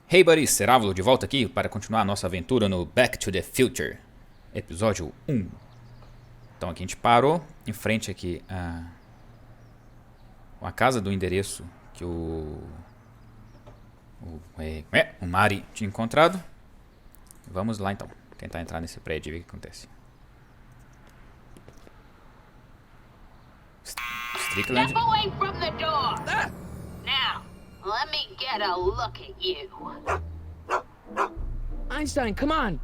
Hey buddies, Cerávulo de volta aqui para continuar a nossa aventura no Back to the Future, episódio 1. Então aqui a gente parou em frente aqui a casa do endereço que o Mari tinha encontrado. Vamos lá então, tentar entrar nesse prédio e ver o que acontece. Strickland. Step away from the door. Now, let me get a look at you. Einstein, come on!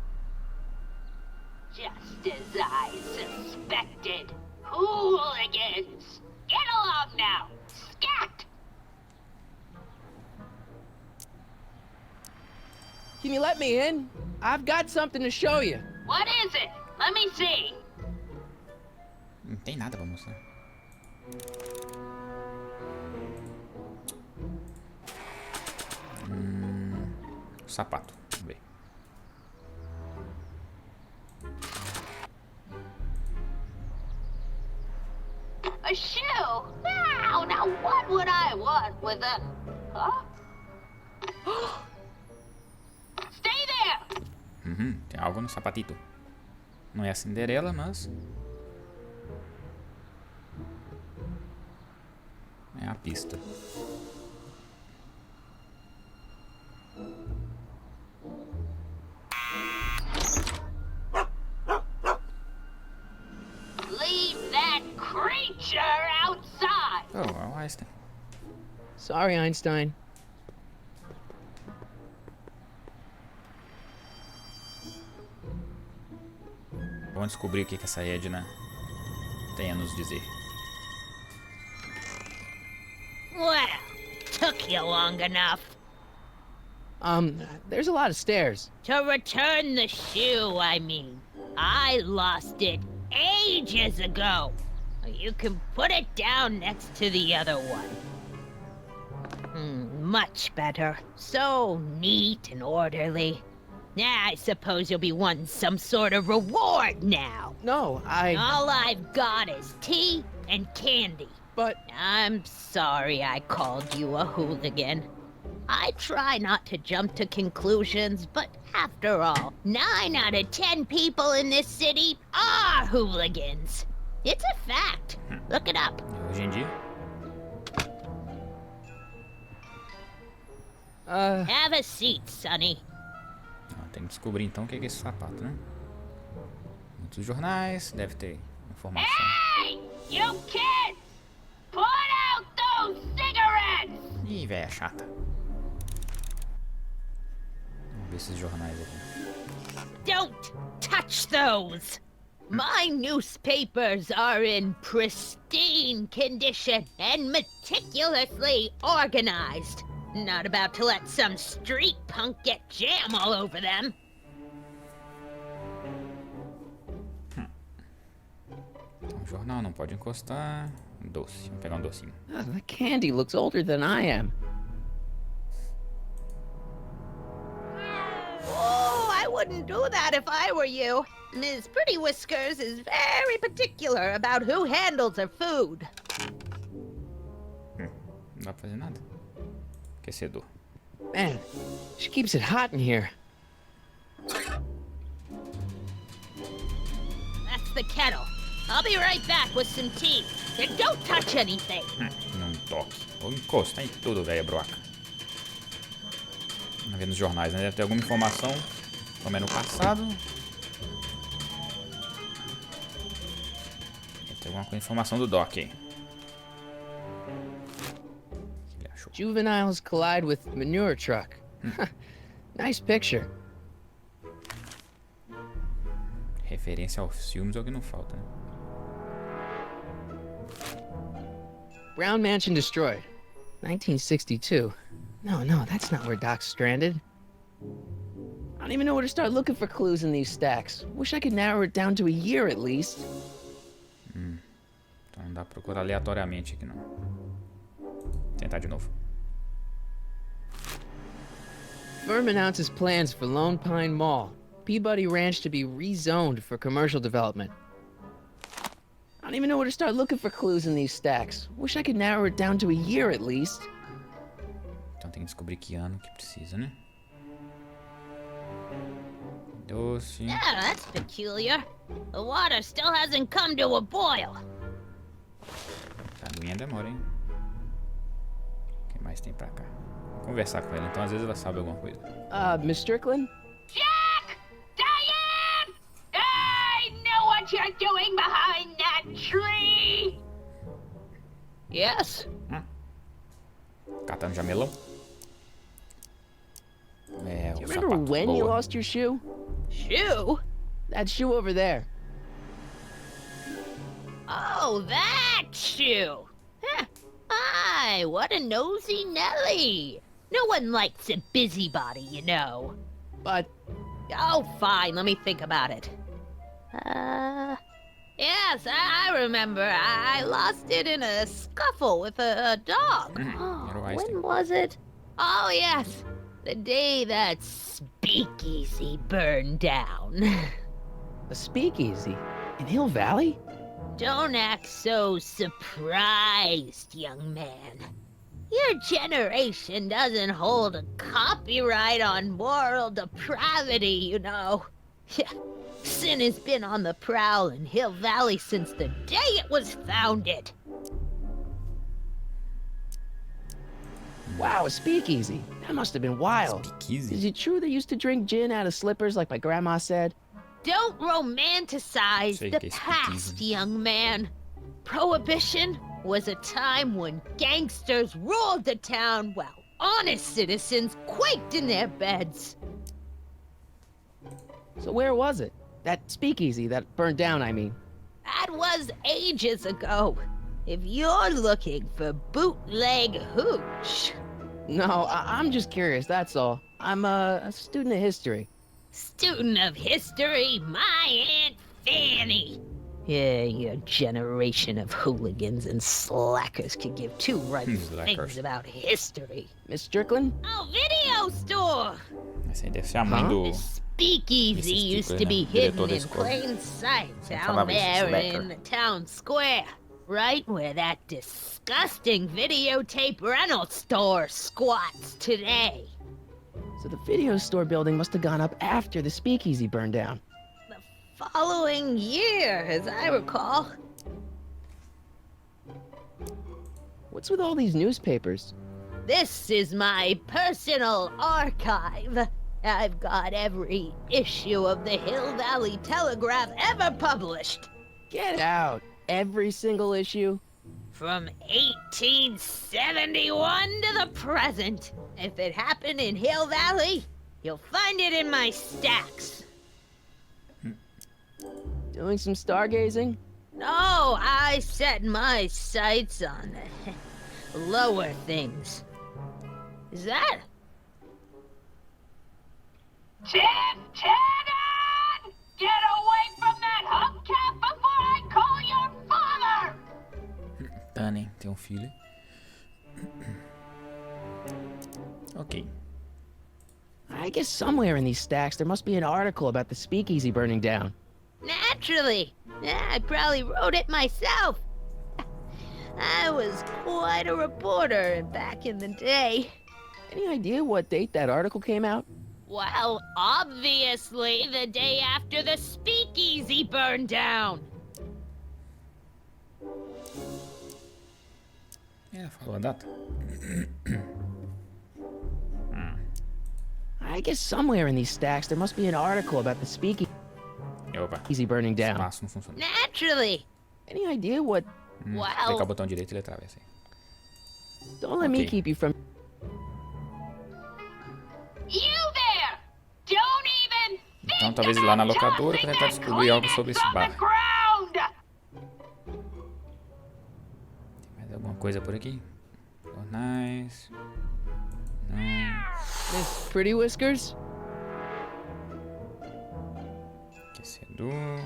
Just as I suspected. Hooligans! Get along now! Scat! Can you let me in? I've got something to show you. What is it? Let me see. Não tem nada pra mostrar. Sapato, vamos ver. A shoe? Wow, now what would I want with a... Huh? Stay there! Tem algo no sapatito. Não é a Cinderela, mas... é a pista. Leave that creature outside! Oh, é o Einstein. Sorry, Einstein. Vamos descobrir o que essa Edna tem a nos dizer. Well, took you long enough. There's a lot of stairs. To return the shoe, I mean. I lost it ages ago. You can put it down next to the other one. Much better. So neat and orderly. I suppose you'll be wanting some sort of reward now. No, All I've got is tea and candy. But... I'm sorry I called you a hooligan. I try not to jump to conclusions, but after all, 9 out of 10 people in this city are hooligans. It's a fact. Look it up. Hoje em dia, Have a seat, Sonny. tem que descobrir então o que é esse sapato, né? Muitos jornais, deve ter informação. Hey! You kids! Put out those cigarettes! Ih, velha chata. Vamos ver esses jornais aqui. Don't touch those! My newspapers are in pristine condition and meticulously organized. Not about to let some street punk get jam all over them. Um jornal não pode encostar. Doce, vamos pegar um docinho. the candy looks older than I am. Oh, I wouldn't do that if I were you. Ms. Pretty Whiskers is very particular about who handles her food. Não dá pra fazer nada. Aquecedor. Man, she keeps it hot in here. That's the kettle. I'll be right back with some tea. And don't touch anything. Não toque. Vou encostar em tudo, velha broca. Vamos ver nos jornais, né? Deve ter alguma informação. Como é no passado. Deve ter alguma informação do Doc aí. O que ele achou? Juveniles collide with manure truck. Nice picture. Referência aos filmes é o que não falta, né? Brown Mansion destroyed. 1962. No, that's not where Doc's stranded. I don't even know where to start looking for clues in these stacks. Wish I could narrow it down to a year at least. Então não dá pra procurar aleatoriamente aqui não. Vou tentar de novo. Firm announces plans for Lone Pine Mall. Peabody Ranch to be rezoned for commercial development. I don't even know where to start looking for clues in these stacks. Wish I could narrow it down to a year at least. Então tem que descobrir que ano que precisa, né? Doce. Yeah, that's peculiar. The water still hasn't come to a boil. A aguinha demora, hein? O que mais tem pra cá? Vou conversar com ela, então às vezes ela sabe alguma coisa. Miss Strickland? Jack! Diane! I know what you're doing behind that tree! Yes? Catando jamelão. É, Do o you remember sapato. when you Boa. lost your shoe? Shoe? That shoe over there. Oh, that shoe! Huh. Aye, what a nosy Nelly! No one likes a busybody, you know. But Oh, fine, let me think about it. Yes, I remember. I lost it in a scuffle with a dog. Era o When Einstein. was it? Oh, yes. The day that speakeasy burned down. a speakeasy in Hill Valley? Don't act so surprised, young man. Your generation doesn't hold a copyright on moral depravity, you know. Sin has been on the prowl in Hill Valley since the day it was founded. Wow, a speakeasy. That must have been wild. Is Speakeasy. it true they used to drink gin out of slippers like my grandma said? Don't romanticize Sei the que é past, speakeasy. young man. Prohibition was a time when gangsters ruled the town while honest citizens quaked in their beds. So where was it? That speakeasy that burned down, I mean. That was ages ago. If you're looking for bootleg hooch. No, I'm just curious, that's all. I'm a student of history. Student of history, my Aunt Fanny. Yeah, your generation of hooligans and slackers could give two right Slackers. things about history. Miss Strickland? Oh, video store! Essa aí deve ser a mãe do. The speakeasy Mrs. used to Stickler, be né? hidden Diretor da in escola. plain sight Sempre down falava isso, there slacker. in the town square. Right where that disgusting videotape rental store squats today. So the video store building must have gone up after the speakeasy burned down. The following year, as I recall. What's with all these newspapers? This is my personal archive. I've got every issue of the Hill Valley Telegraph ever published. Get out. Every single issue? From 1871 to the present. If it happened in Hill Valley, you'll find it in my stacks. Doing some stargazing? No, I set my sights on lower things. Is that? Lieutenant! Get away from that hubcap before I call your father! Tani, tem um filho. Ok. I guess somewhere in these stacks there must be an article about the speakeasy burning down. Naturally. I probably wrote it myself. I was quite a reporter back in the day. Any idea what date that article came out? Well, obviously the day after the speakeasy burned down. Ela falou a data? I guess somewhere in these stacks there must be an article about the speakeasy Opa, burning down. espaço não funciona. Naturally. Any idea what... Clicar o botão direito e ele atravessa. Don't let me Okay. keep you from... You there! Don't even Então talvez ir lá na locadora para tentar descobrir algo sobre esse bar. Tem mais alguma coisa por aqui? Jornais. Não. Miss Pretty Whiskers? Aquecedor.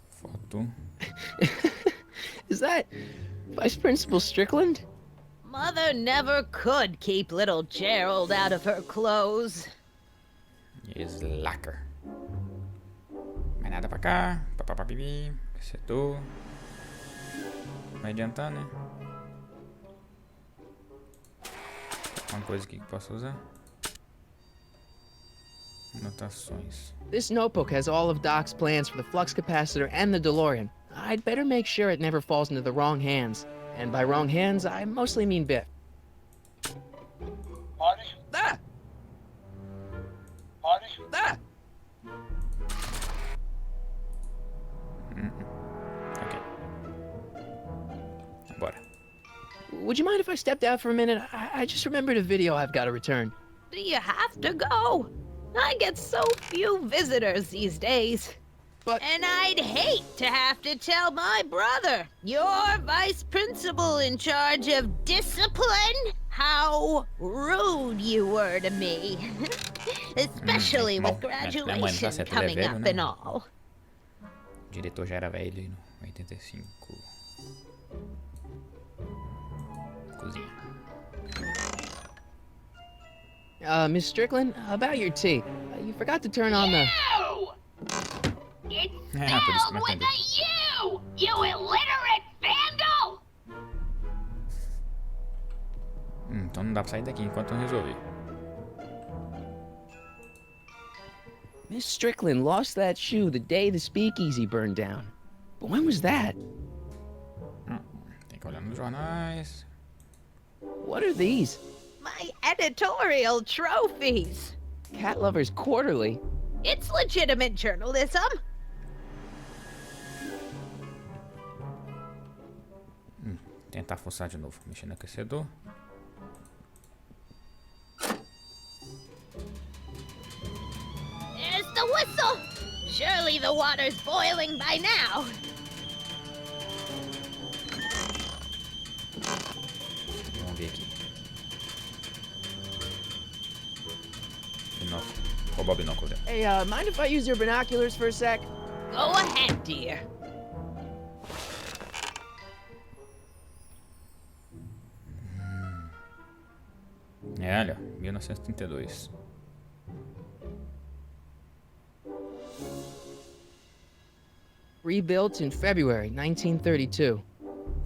Foto. Is that Vice Principal Strickland? Mother never could keep little Gerald out of her clothes. Slacker. Mais nada pra cá. Papapapipi. Aquecedor. Vai adiantar, né? Uma coisa aqui que posso usar. Anotações. This notebook has all of Doc's plans for the flux capacitor and the DeLorean. I'd better make sure it never falls into the wrong hands. And by wrong hands, I mostly mean Biff. Marty? Ah! Marty? Ah! Ok. Bora. Would you mind if I stepped out for a minute? I just remembered a video I've got to return. Do you have to go? I get so few visitors these days. But And I'd hate to have to tell my brother, your vice principal in charge of discipline, how rude you were to me. Especially with graduation coming up and all. O diretor já era velho no 85. Cozinha. Miss Strickland, about your tea. You forgot to turn on the... It's Por isso que spelled não with entendi. a U! You illiterate vandal! Então não dá pra sair daqui enquanto não resolver. Miss Strickland lost that shoe the day the speakeasy burned down. But when was that? Tem que olhar nos jornais. What are these? My editorial trophies. Cat Lovers Quarterly? It's legitimate journalism. Tentar forçar de novo. Mexer no aquecedor. There's the whistle. Surely the water's boiling by now. Vamos ver aqui. Binóculo. Roubar o binóculo dela. Hey, mind if I use your binoculars for a sec? Go ahead, dear. É, olha, 1932. Rebuilt in February 1932.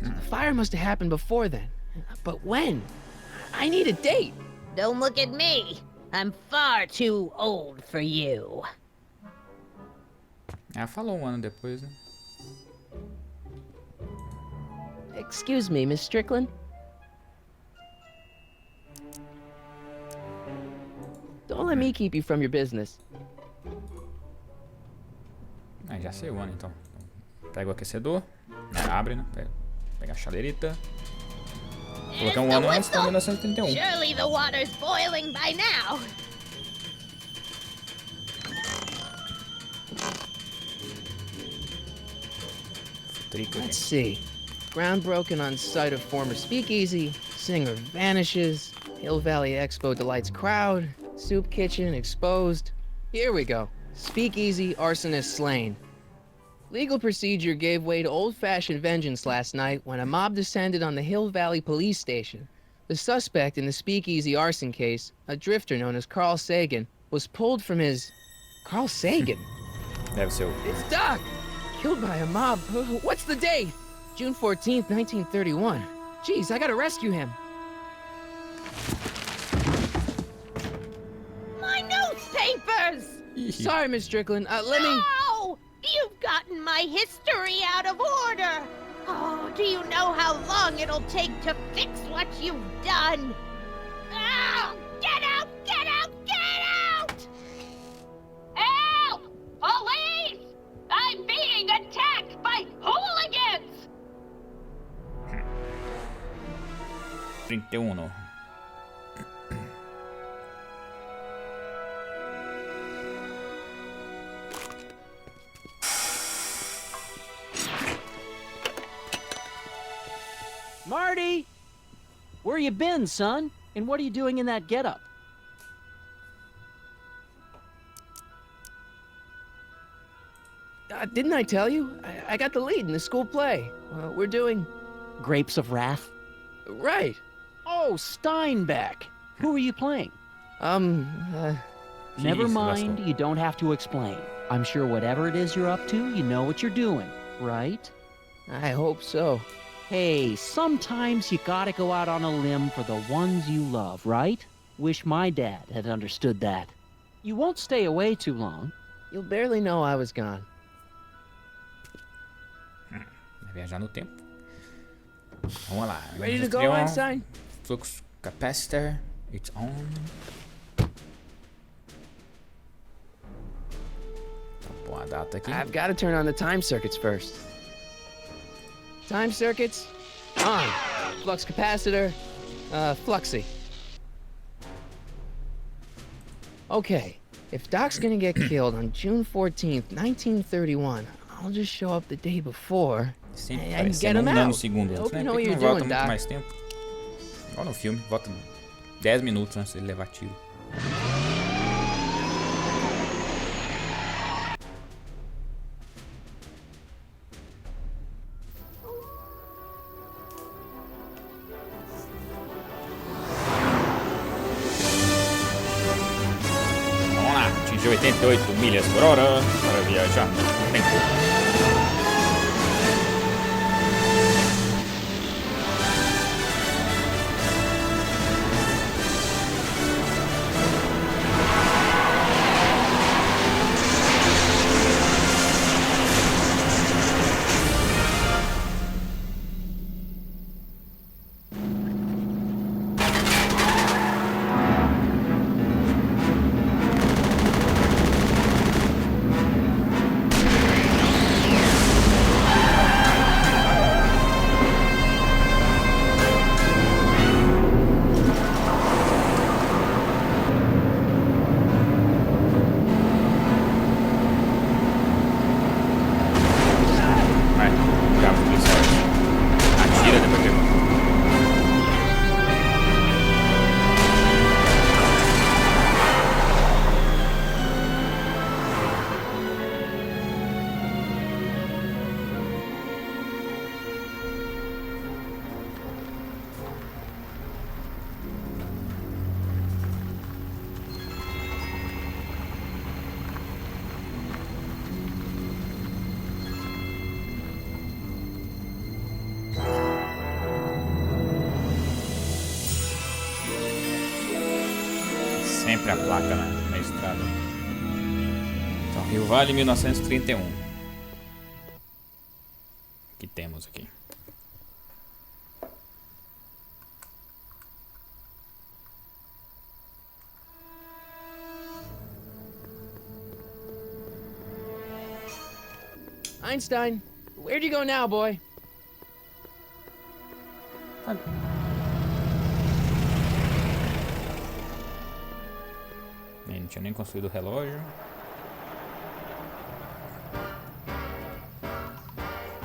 The fire must have happened before then. But when? I need a date. Don't look at me. I'm far too old for you. Ah, falou ano depois, né? Excuse me, Miss Strickland? Don't let me keep you from your business. Ah, já sei o ano então. Pega o aquecedor. Abre, né? Pega a chaleirita. Colocar um ano antes, então 1931. Surely the water's boiling by now. Trico, Let's gente. see. Ground broken on site of former speakeasy. Singer vanishes. Hill Valley Expo delights crowd. Soup kitchen exposed. Here we go. Speakeasy arsonist slain. Legal procedure gave way to old-fashioned vengeance last night when a mob descended on the Hill Valley police station. The suspect in the speakeasy arson case, a drifter known as Carl Sagan, was pulled from his... Carl Sagan? Deve ser o... It's Doc! Killed by a mob. What's the date? June 14th, 1931. Jeez, I gotta rescue him. My newspapers! Sorry, Miss Strickland. Let me... No! You've gotten my history out of order! Oh, do you know how long it'll take to fix what you've done? Oh, get out! Get out! Get out! Help! Police! I'm being attacked by hooligans! 31. Marty! Where you been, son? And what are you doing in that getup? Didn't I tell you? I got the lead in the school play. We're doing... Grapes of Wrath? Right. Oh, Steinbeck! Who are you playing? Never Jeez, mind, Lester. you don't have to explain. I'm sure whatever it is you're up to, you know what you're doing, right? I hope so. Hey, sometimes you gotta go out on a limb for the ones you love, right? Wish my dad had understood that. You won't stay away too long. You'll barely know I was gone. Vai viajar no tempo. Vamos lá. Ready to go, Einstein? Flux capacitor. It's on. Vou pôr a data aqui. I've got to turn on the time circuits first. Time circuits on. Flux capacitor, fluxy. Okay, if Doc's gonna get killed on June 14th, 1931, I'll just show up the day before Sempre and parece get him um out. segundo antes, Hope né? you know Por what que you're não volta doing, muito Doc. mais tempo? Igual no filme, volta 10 minutos antes dele levar tiro. Vamos lá, atingiu 88 milhas por hora para viajar no tempo. Vai, já os policiais. Atira depois que... Sempre a placa na estrada. Então, Rio Vale 1931. O que temos aqui? Einstein, where'd you go now, boy? Não tinha nem construído o relógio.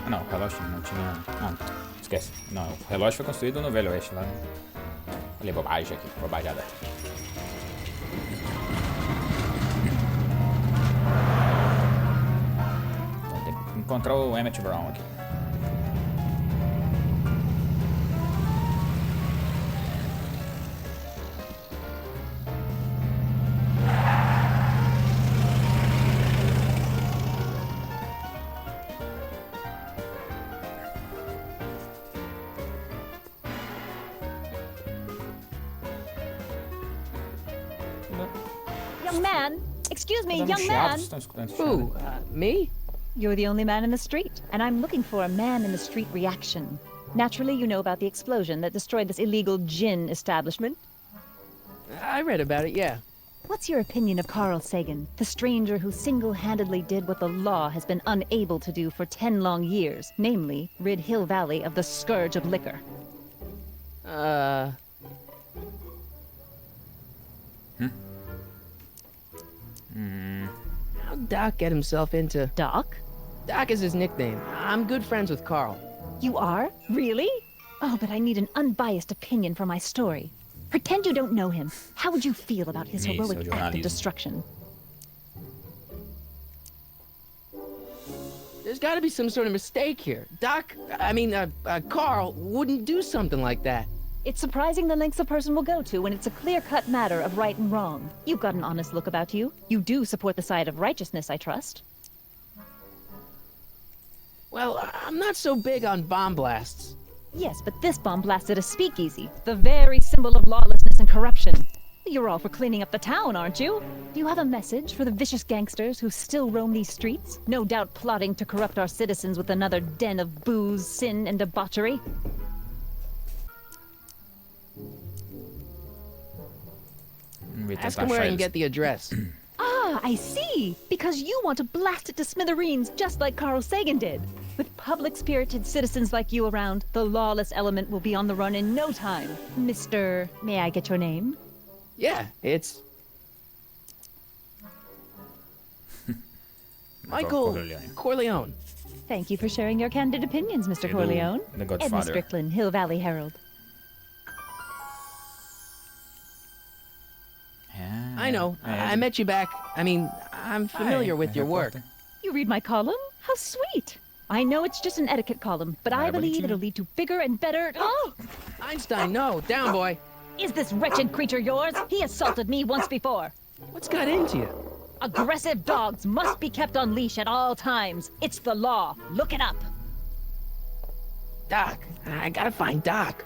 Ah, não, o relógio não tinha... Ah, esquece. Não, o relógio foi construído no Velho Oeste lá. Falei bobagem aqui, bobajada. Então tem que encontrar o Emmett Brown aqui. Young man! Excuse me, Tá dando young man! chiados, estão escutando esse Who? chiado? Me? You're the only man in the street, and I'm looking for a man in the street reaction. Naturally, you know about the explosion that destroyed this illegal gin establishment. I read about it, yeah. What's your opinion of Carl Sagan, the stranger who single-handedly did what the law has been unable to do for 10 long years, namely, rid Hill Valley of the scourge of liquor? How'd Doc get himself into... Doc? Doc is his nickname. I'm good friends with Carl. You are? Really? Oh, but I need an unbiased opinion for my story. Pretend you don't know him. How would you feel about his Isso, heroic act of jornalismo. destruction? There's gotta be some sort of mistake here. Carl wouldn't do something like that. It's surprising the lengths a person will go to when it's a clear-cut matter of right and wrong. You've got an honest look about you. You do support the side of righteousness, I trust. Well, I'm not so big on bomb blasts. Yes, but this bomb blasted a speakeasy, the very symbol of lawlessness and corruption. You're all for cleaning up the town, aren't you? Do you have a message for the vicious gangsters who still roam these streets? No doubt plotting to corrupt our citizens with another den of booze, sin, and debauchery. Ask him where I can get the address. Ah, I see! Because you want to blast it to smithereens just like Carl Sagan did. With public-spirited citizens like you around, the lawless element will be on the run in no time. Mr. May I get your name? Yeah, it's... Michael Corleone. Thank you for sharing your candid opinions, Mr. Corleone. The Edna Godfather. Strickland, Hill Valley Herald. I know. I met you back. I mean, I'm familiar with your work. You read my column? How sweet! I know it's just an etiquette column, but I believe it'll lead to bigger and better... Oh! Einstein, no. Down, boy. Is this wretched creature yours? He assaulted me once before. What's got into you? Aggressive dogs must be kept on leash at all times. It's the law. Look it up. Doc. I gotta find Doc.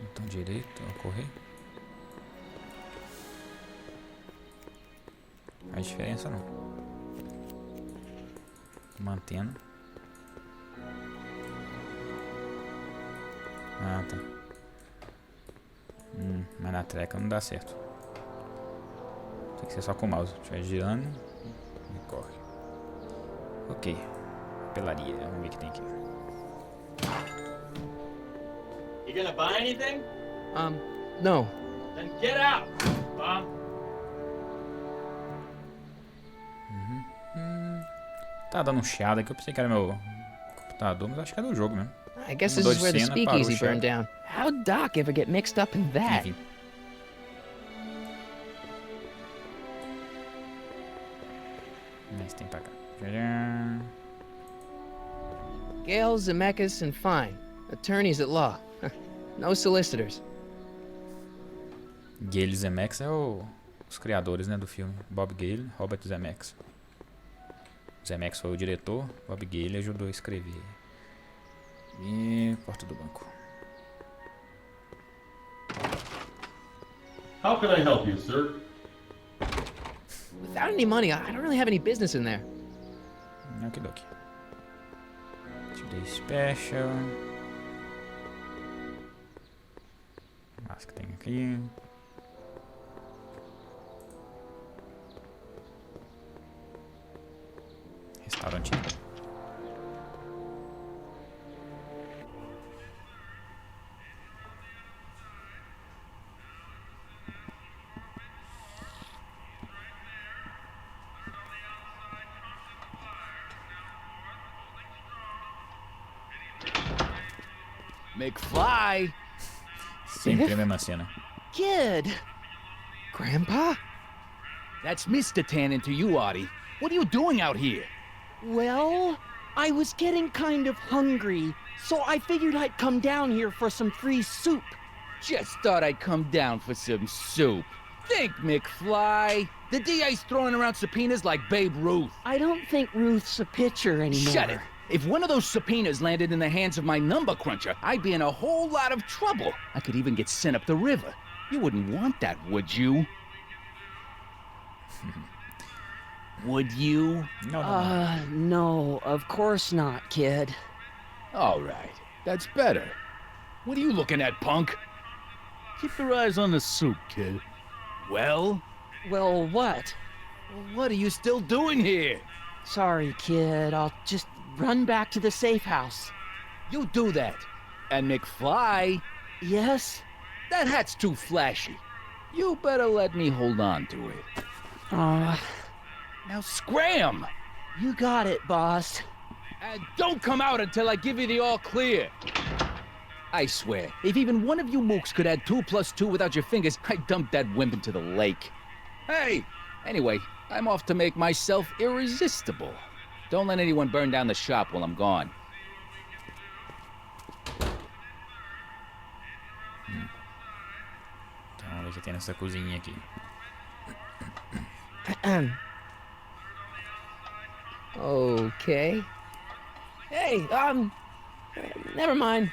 Botão direito, correr. Não faz diferença não. Mantendo. Ah, tá. Mas na treca não dá certo. Tem que ser só com o mouse. Se estiver girando, e corre. Ok. Pelaria. Vamos ver o que tem aqui. You gonna buy anything? No. Then get out, Bob. Tá dando um chiado aqui. Eu pensei que era meu computador, mas acho que é do jogo mesmo. I guess this is where the speakeasy burned down. How'd Doc ever get mixed up in that? Enfim. Mas tem pra cá. Gale, Zemeckis, and Fine. Attorneys at law. No solicitors. Gale e Zemeckis é os criadores, né, do filme. Bob Gale, Robert Zemeckis. Zemeckis foi o diretor, Bob Gale ajudou a escrever. E porta do banco. How can I help you, sir? Without any money, I don't really have any business in there. Okidoki. Today special. Mas que tem aqui. Restaurante. McFly! Sempre a mesma cena. Kid! Grandpa? That's Mr. Tannen to you, Artie. What are you doing out here? Well, I was getting kind of hungry, so I figured I'd come down here for some free soup. Just thought I'd come down for some soup. Think, McFly. The DA's throwing around subpoenas like Babe Ruth. I don't think Ruth's a pitcher anymore. Shut it! If one of those subpoenas landed in the hands of my number cruncher, I'd be in a whole lot of trouble. I could even get sent up the river. You wouldn't want that, would you? Would you? No, of course not, kid. All right, that's better. What are you looking at, punk? Keep your eyes on the soup, kid. Well? Well, what? What are you still doing here? Sorry, kid. I'll just run back to the safe house. You do that. And McFly, Yes? that hat's too flashy. You better let me hold on to it. Now scram! You got it, boss. And don't come out until I give you the all clear. I swear, if even one of you mooks could add 2 plus 2 without your fingers, I'd dump that wimp into the lake. Hey! Anyway, I'm off to make myself irresistible. Don't let anyone burn down the shop while I'm gone. Então vamos ver o que tem nessa cozinha aqui. Okay. Hey, never mind.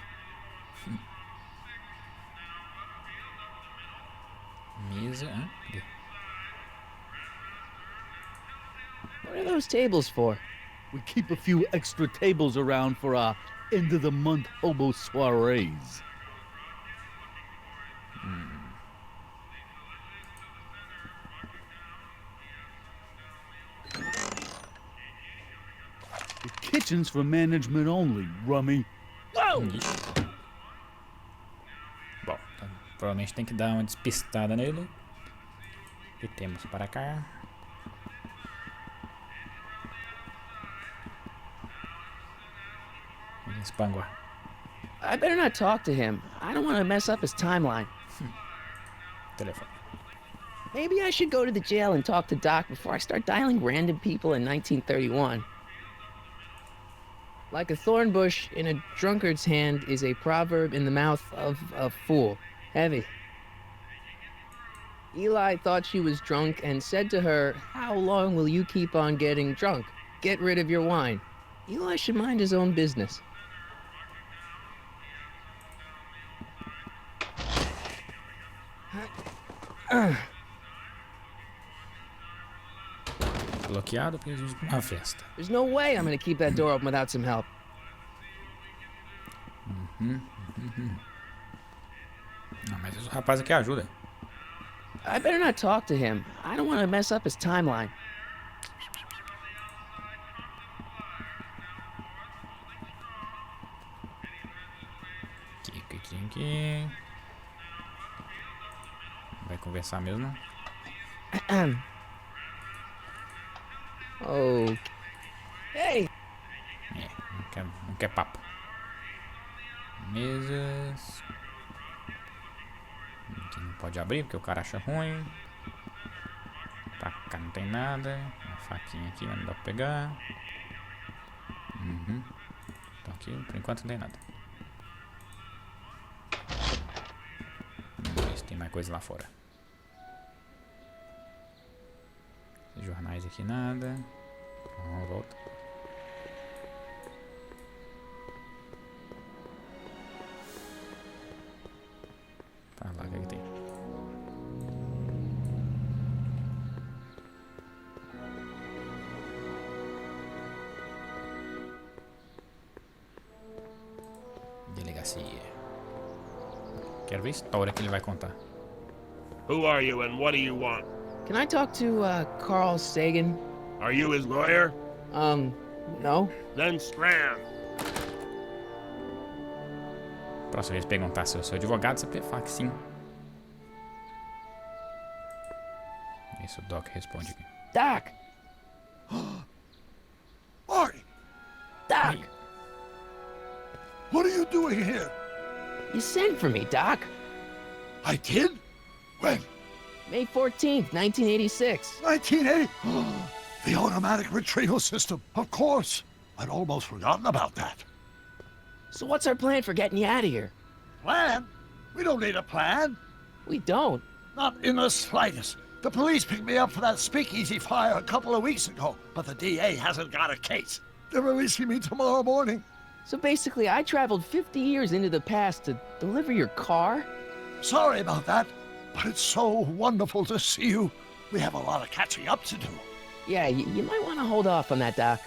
Mesa. Hã? Cadê? What are those tables for? We keep a few extra tables around for our end-of-the-month hobo soirees. The kitchen's for management only, rummy. Whoa! Ixi. Bom, então, provavelmente tem que dar uma despistada nele. E temos para cá. Espangua. I better not talk to him. I don't want to mess up his timeline. Telefone. Maybe I should go to the jail and talk to Doc before I start dialing random people in 1931. Like a thorn bush in a drunkard's hand is a proverb in the mouth of a fool. Heavy. Eli thought she was drunk and said to her, "How long will you keep on getting drunk? Get rid of your wine." Eli should mind his own business. Bloqueado porque existe uma festa. There's no way I'm gonna keep that door open without some help. Não, mas o rapaz aqui ajuda. I better not talk to him. I don't want to mess up his timeline. Aqui. Vai conversar mesmo? Oh. Hey! É, não quer papo. Mesas. Aqui não pode abrir porque o cara acha ruim. Pra cá não tem nada. Uma faquinha aqui, mas não dá pra pegar. Então aqui por enquanto não tem nada. Vamos ver se tem mais coisa lá fora. Jornais aqui nada. Vamos, volta. Tá lá, o que tem? Delegacia. Quero ver a história que ele vai contar. Who are you and what do you want? Can I talk to, Carl Sagan? Are you his lawyer? No. Then Strand. Próxima vez perguntar se eu sou advogado, você pode falar que sim. Isso o Doc responde aqui. Doc! Marty! Doc! Hey. What are you doing here? You sent for me, Doc. I did? When? May 14th, 1986. 1980? The automatic retrieval system. Of course. I'd almost forgotten about that. So what's our plan for getting you out of here? Plan? We don't need a plan. We don't. Not in the slightest. The police picked me up for that speakeasy fire a couple of weeks ago, but the DA hasn't got a case. They're releasing me tomorrow morning. So basically, I traveled 50 years into the past to deliver your car? Sorry about that, but it's so wonderful to see you. We have a lot of catching up to do. Yeah, you might want to hold off on that, Doc.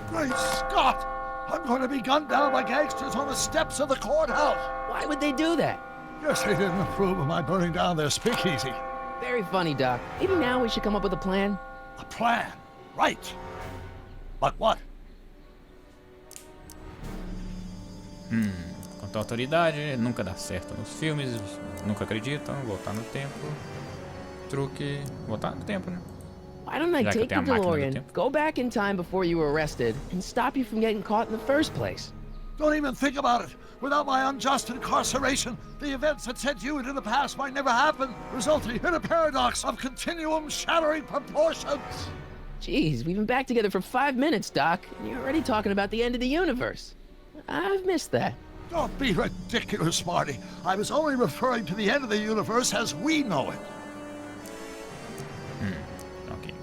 Great Scott! I'm going to be gunned down by gangsters on the steps of the courthouse. Why would they do that? Guess they didn't approve of my burning down their speakeasy. Very funny, Doc. Maybe now we should come up with a plan. A plan? Right. But what? Quanto à autoridade, nunca dá certo nos filmes, nunca acreditam, voltar no tempo. Truque, voltar no tempo, né? Why don't I Já que eu take the tenho a máquina do DeLorean, tempo. go back in time before you were arrested, and stop you from getting caught in the first place? Don't even think about it. Without my unjust incarceration, the events that sent you into the past might never happen, resulting in a paradox of continuum shattering proportions. Jeez, we've been back together for 5 minutes, Doc, and you're already talking about the end of the universe. I've missed that. Don't be ridiculous, Marty. I was only referring to the end of the universe as we know it. Ok.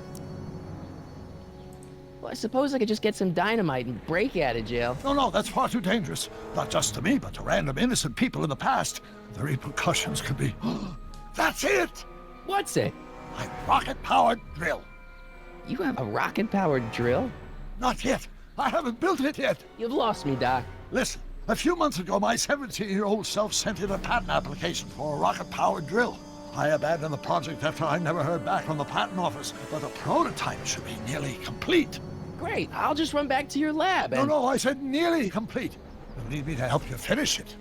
I suppose I could just get some dynamite and break out of jail. No, that's far too dangerous. Not just to me, but to random innocent people in the past. The repercussions could be... That's it! What's it? My rocket-powered drill. You have a rocket-powered drill? Not yet. I haven't built it yet. You've lost me, Doc. Listen, a few months ago, my 17-year-old self sent in a patent application for a rocket-powered drill. I abandoned the project after I never heard back from the patent office, but the prototype should be nearly complete. Great, I'll just run back to your lab and... No, I said nearly complete. You'll need me to help you finish it.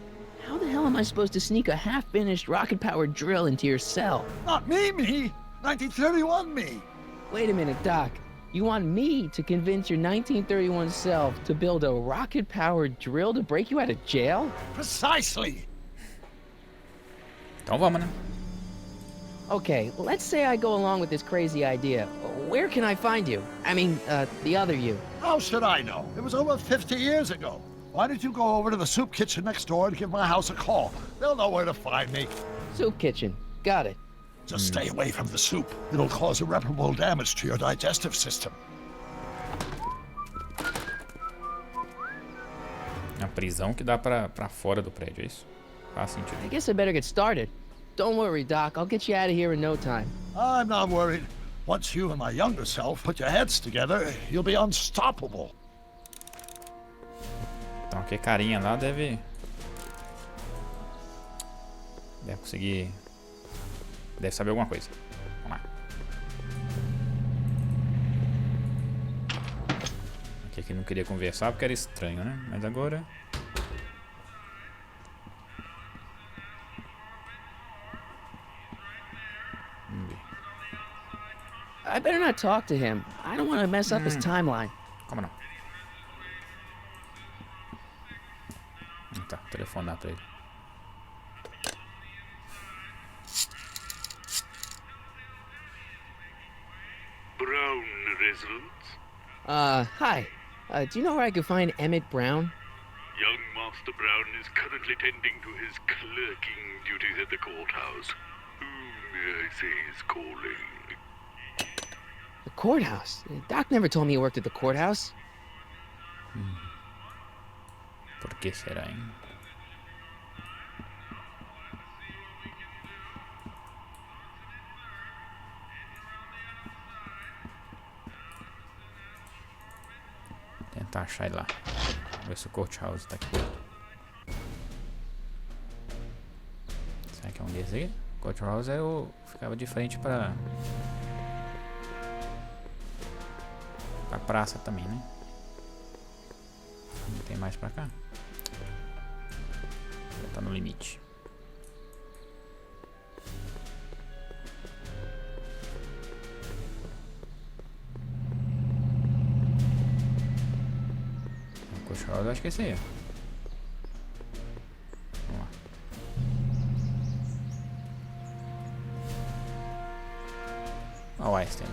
How the hell am I supposed to sneak a half-finished rocket-powered drill into your cell? Not me. 1931 me. Wait a minute, Doc. You want me to convince your 1931 self to build a rocket-powered drill to break you out of jail? Precisely. Então vamos, né? Okay, let's say I go along with this crazy idea. Where can I find you? I mean, the other you. How should I know? It was over 50 years ago. Why don't you go over to the soup kitchen next door and give my house a call? They'll know where to find me. Soup kitchen. Got it. Just stay away from the soup. It'll cause irreparable damage to your digestive system. A prisão que dá pra fora do prédio, é isso? Faz sentido. I guess I better get started. Don't worry, Doc. I'll get you out of here in no time. I'm not worried. Once you and my younger self put your heads together, you'll be unstoppable. Então aquele carinha lá deve conseguir... Deve saber alguma coisa. Vamos lá. Aqui que ele não queria conversar porque era estranho, né? Mas agora... Vamos ver. I better not talk to him. I don't want to mess up his timeline. Como não? Tá, telefonar pra ele. Brown residence? Hi. Do you know where I could find Emmett Brown? Young Master Brown is currently tending to his clerking duties at the courthouse. Who may I say is calling? The courthouse? Doc never told me he worked at the courthouse. Por que será, hein? Tentar achar ele lá. Ver se o courthouse tá aqui. Será que é um desses aí? O courthouse é o... ficava de frente pra praça também, né? Não tem mais pra cá. Já tá no limite. Eu acho que é esse aí. Vamos lá. Olha o Einstein.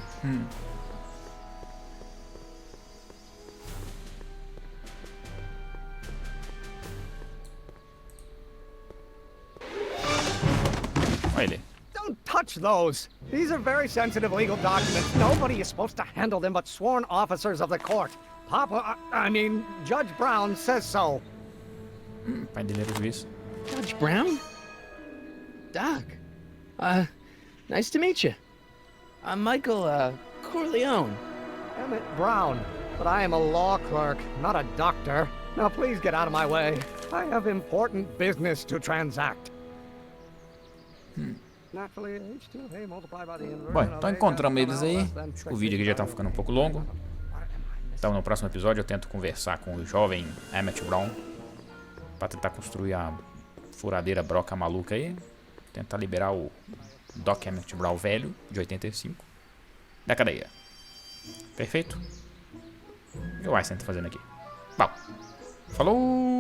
Olha ele. Don't touch those. These are very sensitive legal documents. Nobody is supposed to handle them but sworn officers of the court. Judge Brown says so. Pai dele era o juiz. Judge Brown? Doc. Nice to meet you. I'm Michael, Corleone. Emmett Brown. But I am a law clerk, not a doctor. Now please get out of my way. I have important business to transact. Bom, então encontramos eles aí. Acho que o vídeo aqui já tá ficando um pouco longo. Então no próximo episódio eu tento conversar com o jovem Emmett Brown para tentar construir a furadeira broca maluca aí. Tentar liberar o Doc Emmett Brown velho, de 85, da cadeia. Perfeito? O que o Einstein tá fazendo aqui? Bom, falou!